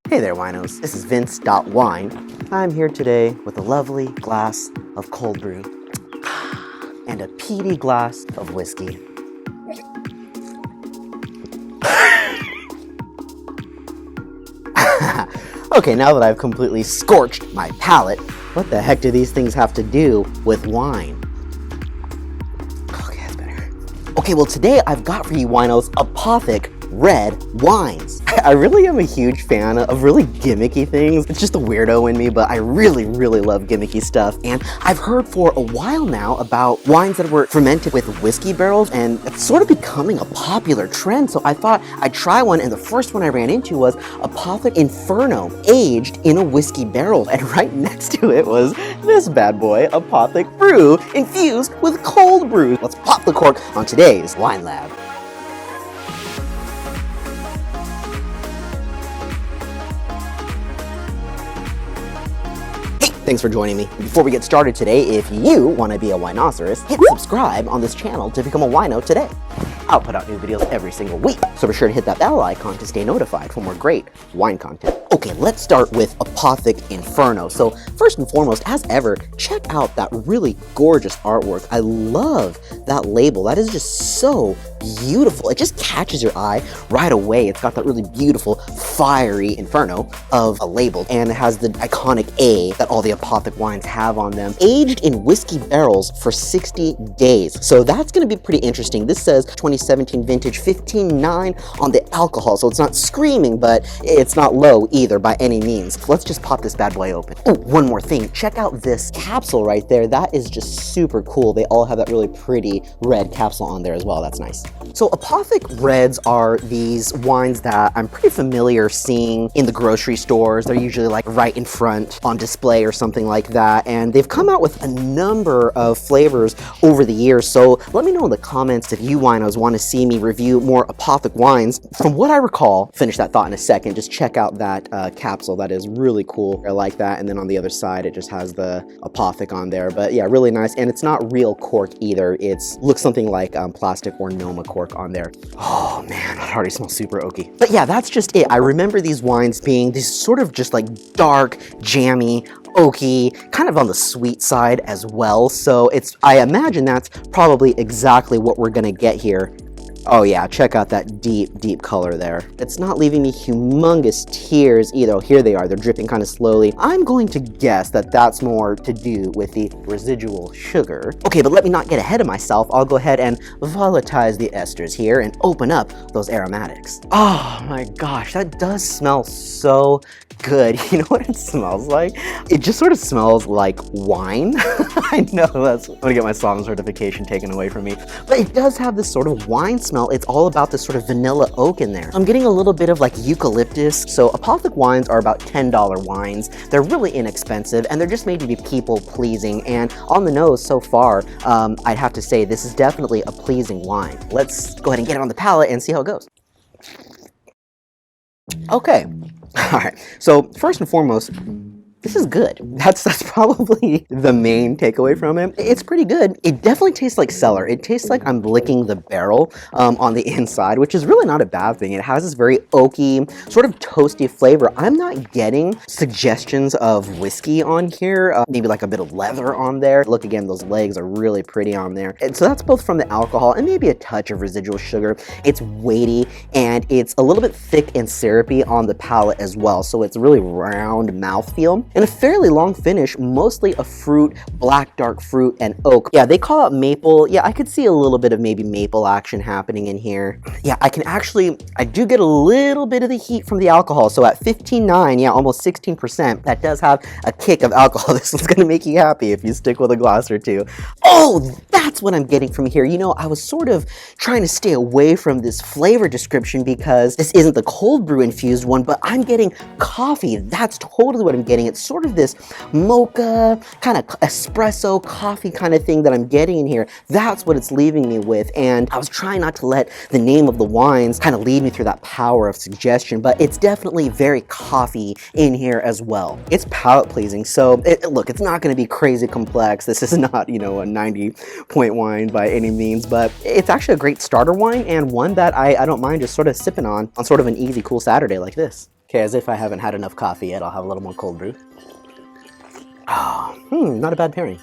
Hey there, Winos. This is Vince.Wine. I'm here today with a lovely glass of cold brew and a peaty glass of whiskey. Okay, now that I've completely scorched my palate, what the heck do these things have to do with wine? Okay, that's better. Okay, well today I've got for you, Winos, Apothic red wines. I really am a huge fan of really gimmicky things. It's just a weirdo in me, but I really love gimmicky stuff. And I've heard for a while now about wines that were fermented with whiskey barrels, and it's sort of becoming a popular trend. So I thought I'd try one, and the first one I ran into was Apothic Inferno, aged in a whiskey barrel. And right next to it was this bad boy, Apothic Brew, infused with cold brew. Let's pop the cork on today's Wine Lab. Thanks for joining me. Before we get started today, if you want to be a winoceros, hit subscribe on this channel to become a wino today. I'll put out new videos every single week, so be sure to hit that bell icon to stay notified for more great wine content. Okay, let's start with Apothic Inferno. So first and foremost, as ever, check out that really gorgeous artwork. I love that label. That is just so beautiful. It just catches your eye right away. It's got that really beautiful, fiery Inferno of a label, and it has the iconic A that all the Apothic wines have on them. Aged in whiskey barrels for 60 days. So that's going to be pretty interesting. This says 2017 vintage, 15.9 on the alcohol, so it's not screaming, but it's not low either by any means. Let's just pop this bad boy open. Oh, one more thing. Check out this capsule right there. That is just super cool. They all have that really pretty red capsule on there as well. That's nice. So Apothic Reds are these wines that I'm pretty familiar seeing in the grocery stores. They're usually like right in front on display or something like that. And they've come out with a number of flavors over the years. So let me know in the comments if you winos want to see me review more Apothic wines. From what I recall, finish that thought in a second, just check out that capsule. That is really cool. I like that. And then on the other side, it just has the Apothic on there. But yeah, really nice. And it's not real cork either. It's looks something like plastic or Noma cork on there. Oh man, it already smells super oaky. But yeah, that's just it. I remember these wines being these sort of just like dark, jammy, oaky, kind of on the sweet side as well. So I imagine that's probably exactly what we're gonna get here. Oh yeah, check out that deep color there. It's not leaving me humongous tears either. Oh, here they are, they're dripping kind of slowly. I'm going to guess that that's more to do with the residual sugar. Okay, but let me not get ahead of myself. I'll go ahead and volatilize the esters here and open up those aromatics. Oh my gosh, that does smell so good. You know what it smells like? It just sort of smells like wine. I know I'm gonna get my SOM certification taken away from me, but it does have this sort of wine smell. It's all about this sort of vanilla oak in there. I'm getting a little bit of like eucalyptus. So Apothic wines are about $10 wines. They're really inexpensive and they're just made to be people pleasing. And on the nose so far, I'd have to say this is definitely a pleasing wine. Let's go ahead and get it on the palate and see how it goes. Okay. All right, so first and foremost, this is good. That's probably the main takeaway from it. It's pretty good. It definitely tastes like cellar. It tastes like I'm licking the barrel on the inside, which is really not a bad thing. It has this very oaky, sort of toasty flavor. I'm not getting suggestions of whiskey on here, maybe like a bit of leather on there. Look again, those legs are really pretty on there. And so that's both from the alcohol and maybe a touch of residual sugar. It's weighty and it's a little bit thick and syrupy on the palate as well. So it's a really round mouthfeel. And a fairly long finish, mostly a fruit, black dark fruit and oak. Yeah, they call it maple. Yeah, I could see a little bit of maybe maple action happening in here. Yeah, I do get a little bit of the heat from the alcohol. So at 15.9, yeah, almost 16%, that does have a kick of alcohol. This one's gonna make you happy if you stick with a glass or two. Oh, that's what I'm getting from here. You know, I was sort of trying to stay away from this flavor description because this isn't the cold brew infused one, but I'm getting coffee. That's totally what I'm getting. It's sort of this mocha, kind of espresso coffee kind of thing that I'm getting in here. That's what it's leaving me with. And I was trying not to let the name of the wines kind of lead me through that power of suggestion, but it's definitely very coffee in here as well. It's palate pleasing. So look, it's not going to be crazy complex. This is not, you know, a 90-point wine by any means, but it's actually a great starter wine and one that I don't mind just sort of sipping on sort of an easy, cool Saturday like this. Okay, as if I haven't had enough coffee yet, I'll have a little more cold brew. Not a bad pairing.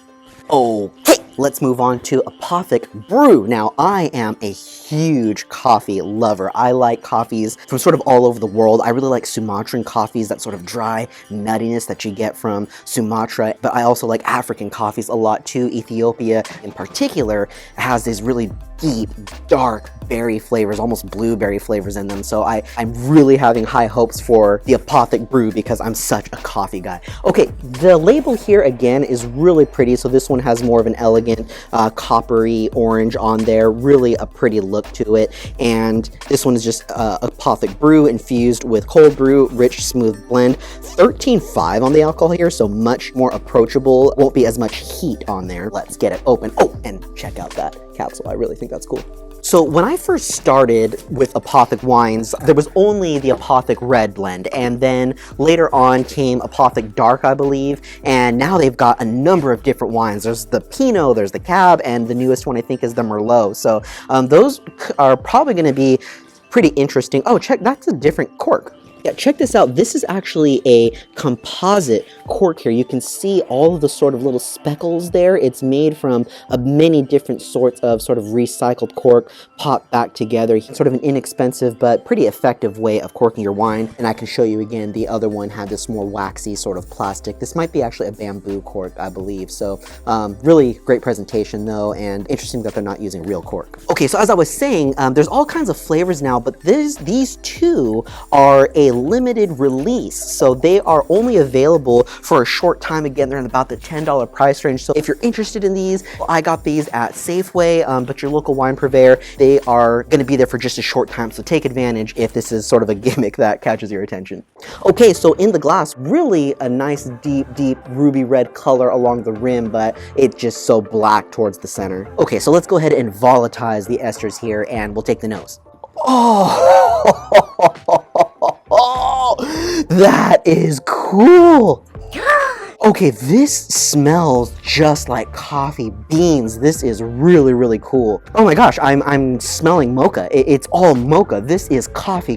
Okay, let's move on to Apothic Brew. Now, I am a huge coffee lover. I like coffees from sort of all over the world. I really like Sumatran coffees, that sort of dry nuttiness that you get from Sumatra. But I also like African coffees a lot too. Ethiopia, in particular, has these really deep, dark berry flavors, almost blueberry flavors in them. So I'm really having high hopes for the Apothic Brew because I'm such a coffee guy. Okay, the label here again is really pretty. So this one has more of an elegant coppery orange on there, really a pretty look to it. And this one is just Apothic Brew infused with cold brew, rich, smooth blend. 13.5 on the alcohol here, so much more approachable. Won't be as much heat on there. Let's get it open. Oh, and check out that capsule. I really think that's cool. So when I first started with Apothic wines, there was only the Apothic Red blend, and then later on came Apothic Dark, I believe, and now they've got a number of different wines. There's the Pinot, there's the Cab, and the newest one I think is the Merlot. So those are probably going to be pretty interesting. Oh, check, that's a different cork. Yeah, check this out. This is actually a composite cork here. You can see all of the sort of little speckles there. It's made from many different sorts of sort of recycled cork popped back together. Sort of an inexpensive but pretty effective way of corking your wine. And I can show you again, the other one had this more waxy sort of plastic. This might be actually a bamboo cork, I believe. So really great presentation though, and interesting that they're not using real cork. Okay, so as I was saying, there's all kinds of flavors now, but these two are a limited release, so they are only available for a short time. Again, they're in about the $10 price range. So if you're interested in these, I got these at Safeway, but your local wine purveyor, they are going to be there for just a short time, so take advantage if this is sort of a gimmick that catches your attention. Okay, so in the glass, really a nice deep ruby red color along the rim, but it's just so black towards the center. Okay, so let's go ahead and volatilize the esters here, and we'll take the nose. Oh, that is cool. Okay, this smells just like coffee beans. This is really, really cool. Oh my gosh, I'm smelling mocha. It's all mocha. This is coffee.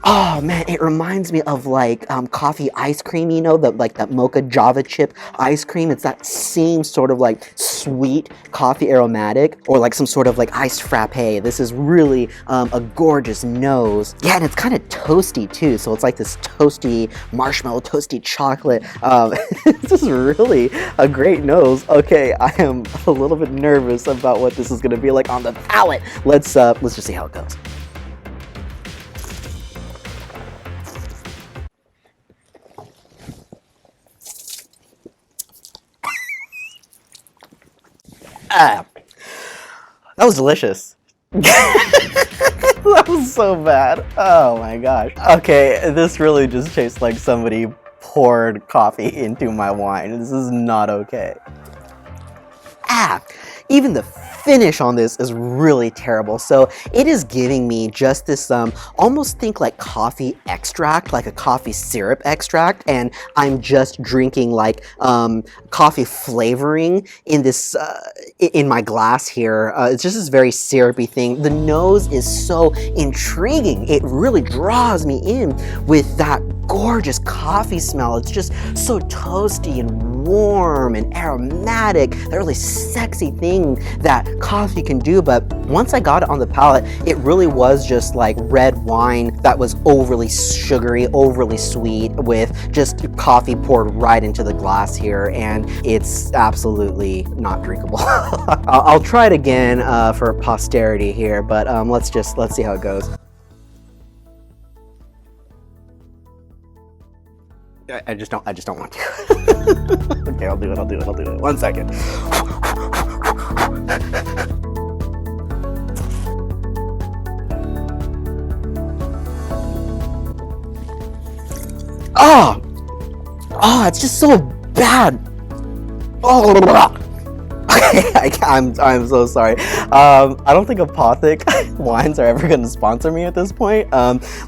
Oh man, it reminds me of like coffee ice cream, you know, like that mocha Java chip ice cream. It's that same sort of like sweet coffee aromatic, or like some sort of like iced frappe. This is really a gorgeous nose. Yeah, and it's kind of toasty too. So it's like this toasty marshmallow, toasty chocolate. This is really a great nose. Okay, I am a little bit nervous about what this is going to be like on the palate. Let's just see how it goes. That was delicious. That was so bad. Oh my gosh. Okay, this really just tastes like somebody poured coffee into my wine. This is not okay. Even the finish on this is really terrible. So it is giving me just this almost think like coffee extract, like a coffee syrup extract, and I'm just drinking like coffee flavoring in this in my glass here. It's just this very syrupy thing. The nose is so intriguing. It really draws me in with that gorgeous coffee smell. It's just so toasty and warm and aromatic, that really sexy thing that coffee can do. But once I got it on the palate, it really was just like red wine that was overly sugary, overly sweet, with just coffee poured right into the glass here, and it's absolutely not drinkable. I'll try it again for posterity here, but let's see how it goes. I just don't want to. Okay, I'll do it. 1 second. Oh, it's just so bad. Oh, I'm so sorry. I don't think Apothic wines are ever going to sponsor me at this point.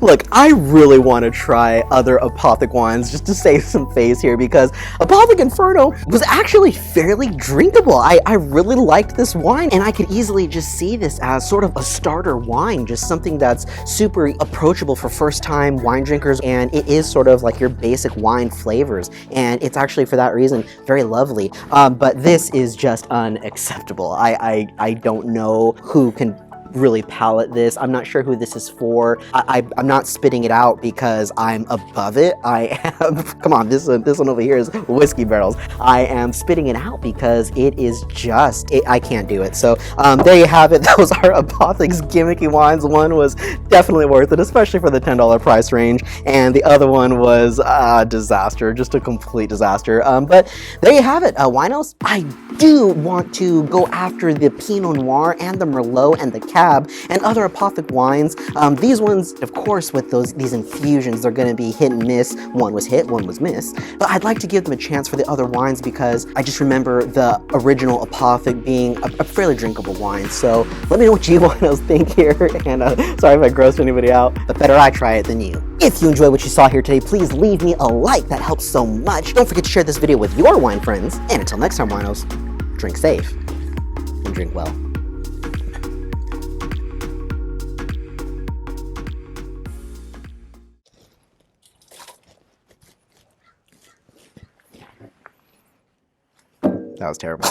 Look, I really want to try other Apothic wines just to save some face here, because Apothic Inferno was actually fairly drinkable. I really liked this wine, and I could easily just see this as sort of a starter wine, just something that's super approachable for first-time wine drinkers, and it is sort of like your basic wine flavors, and it's actually, for that reason, very lovely. But this is just unacceptable. I don't know who can really palate this. I'm not sure who this is for. I'm not spitting it out because I'm above it. I am, come on, this one over here is whiskey barrels. I am spitting it out because it is just, I can't do it. So there you have it. Those are Apothic's gimmicky wines. One was definitely worth it, especially for the $10 price range, and the other one was a disaster, just a complete disaster. But there you have it, Winos. I do want to go after the Pinot Noir and the Merlot and the Cab and other Apothic wines. These ones, of course, with these infusions, they're going to be hit and miss. One was hit, one was miss. But I'd like to give them a chance for the other wines, because I just remember the original Apothic being a fairly drinkable wine. So let me know what you Winos think here. And sorry if I grossed anybody out, but better I try it than you. If you enjoyed what you saw here today, please leave me a like. That helps so much. Don't forget to share this video with your wine friends. And until next time, Winos, drink safe and drink well. That was terrible.